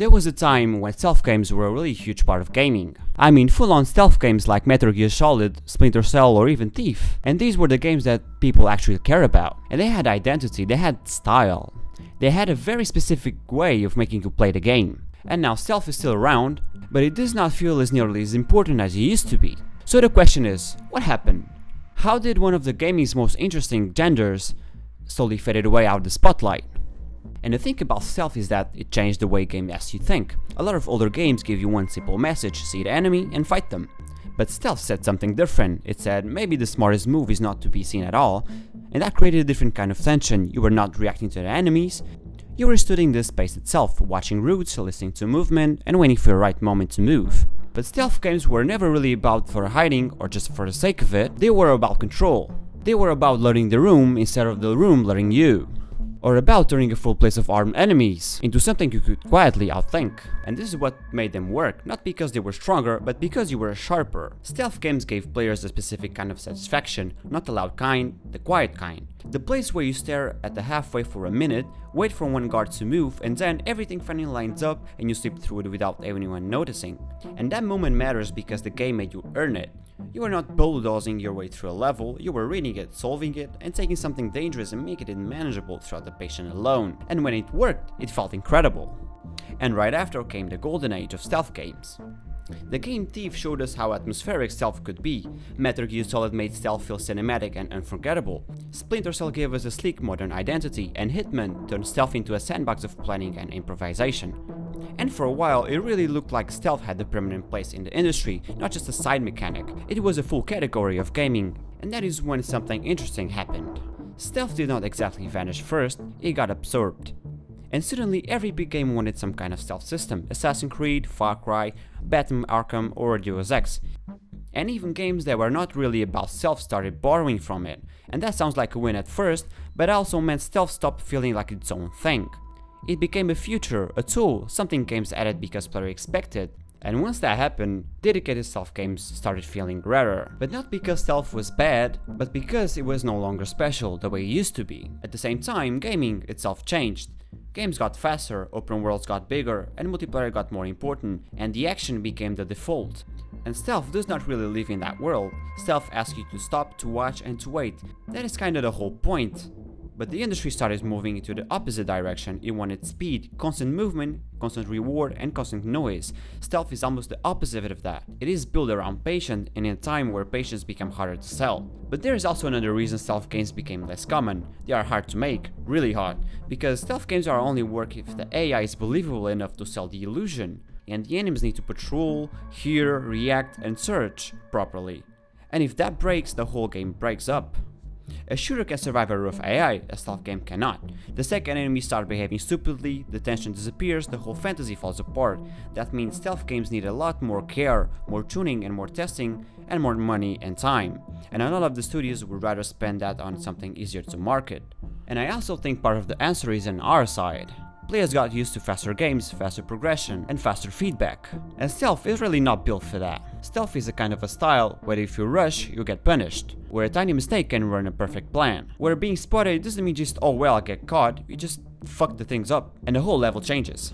There was a time when stealth games were a really huge part of gaming. I mean full-on stealth games like Metal Gear Solid, Splinter Cell or even Thief. And these were the games that people actually care about. And they had identity, they had style. They had a very specific way of making you play the game. And now stealth is still around, but it does not feel as nearly as important as it used to be. So the question is, what happened? How did one of the gaming's most interesting genders slowly faded away out of the spotlight? And the thing about stealth is that it changed the way game asks you think. A lot of older games give you one simple message: see the enemy and fight them. But stealth said something different. It said maybe the smartest move is not to be seen at all, and that created a different kind of tension. You were not reacting to the enemies, you were studying the space itself, watching routes, listening to movement, and waiting for the right moment to move. But stealth games were never really about for hiding or just for the sake of it. They were about control. They were about learning the room instead of the room learning you. Or about turning a full place of armed enemies into something you could quietly outthink. And this is what made them work, not because they were stronger, but because you were sharper. Stealth games gave players a specific kind of satisfaction, not the loud kind, the quiet kind. The place where you stare at the halfway for a minute, wait for one guard to move, and then everything finally lines up and you slip through it without anyone noticing. And that moment matters because the game made you earn it. You were not bulldozing your way through a level, you were reading it, solving it, and taking something dangerous and making it manageable throughout the patient alone. And when it worked, it felt incredible. And right after came the golden age of stealth games. The game Thief showed us how atmospheric stealth could be. Metal Gear Solid made stealth feel cinematic and unforgettable. Splinter Cell gave us a sleek modern identity, and Hitman turned stealth into a sandbox of planning and improvisation. And for a while, it really looked like stealth had a permanent place in the industry, not just a side mechanic. It was a full category of gaming, and that is when something interesting happened. Stealth did not exactly vanish first, it got absorbed. And suddenly every big game wanted some kind of stealth system: Assassin's Creed, Far Cry, Batman Arkham or Deus Ex. And even games that were not really about stealth started borrowing from it. And that sounds like a win at first, but also meant stealth stopped feeling like its own thing. It became a feature, a tool, something games added because players expected. And once that happened, dedicated stealth games started feeling rarer. But not because stealth was bad, but because it was no longer special the way it used to be. At the same time, gaming itself changed. Games got faster, open worlds got bigger, and multiplayer got more important, and the action became the default. And stealth does not really live in that world. Stealth asks you to stop, to watch, and to wait. That is kinda the whole point. But the industry started moving into the opposite direction. It wanted speed, constant movement, constant reward, and constant noise. Stealth is almost the opposite of that. It is built around patience, and in a time where patience became harder to sell. But there is also another reason stealth games became less common. They are hard to make, really hard, because stealth games are only work if the AI is believable enough to sell the illusion, and the enemies need to patrol, hear, react, and search properly. And if that breaks, the whole game breaks up. A shooter can survive a rough AI, a stealth game cannot. The second enemies start behaving stupidly, the tension disappears, the whole fantasy falls apart. That means stealth games need a lot more care, more tuning and more testing, and more money and time. And a lot of the studios would rather spend that on something easier to market. And I also think part of the answer is on our side. Players got used to faster games, faster progression, and faster feedback. And stealth is really not built for that. Stealth is a kind of a style where if you rush, you get punished. Where a tiny mistake can ruin a perfect plan. Where being spotted doesn't mean just, oh well, I get caught, you just fuck the things up, and the whole level changes.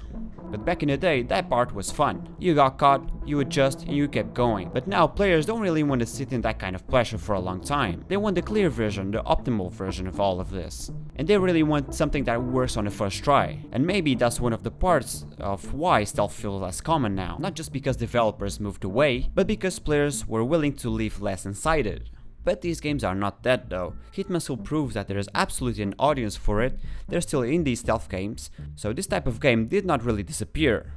But back in the day, that part was fun. You got caught, you adjust, and you kept going. But now players don't really want to sit in that kind of pressure for a long time. They want the clear version, the optimal version of all of this. And they really want something that works on the first try. And maybe that's one of the parts of why stealth feels less common now. Not just because developers moved away, but because players were willing to live less inside it. But these games are not dead though. Hitman still proves that there is absolutely an audience for it. They're still indie stealth games, so this type of game did not really disappear.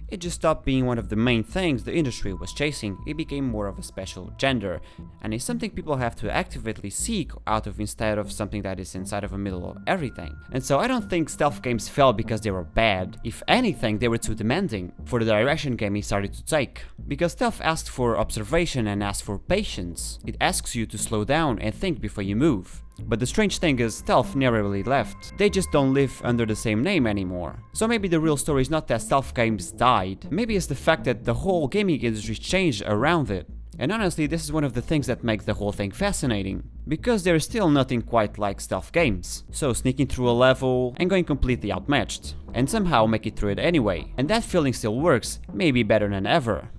It just stopped being one of the main things the industry was chasing. It became more of a special gender, and it's something people have to actively seek out of instead of something that is inside of the middle of everything. And so I don't think stealth games fell because they were bad. If anything, they were too demanding for the direction gaming started to take. Because stealth asks for observation and asks for patience. It asks you to slow down and think before you move. But the strange thing is, stealth never really left. They just don't live under the same name anymore. So maybe the real story is not that stealth games died. Maybe it's the fact that the whole gaming industry changed around it. And honestly, this is one of the things that makes the whole thing fascinating, because there is still nothing quite like stealth games. So sneaking through a level and going completely outmatched, and somehow make it through it anyway, and that feeling still works, maybe better than ever.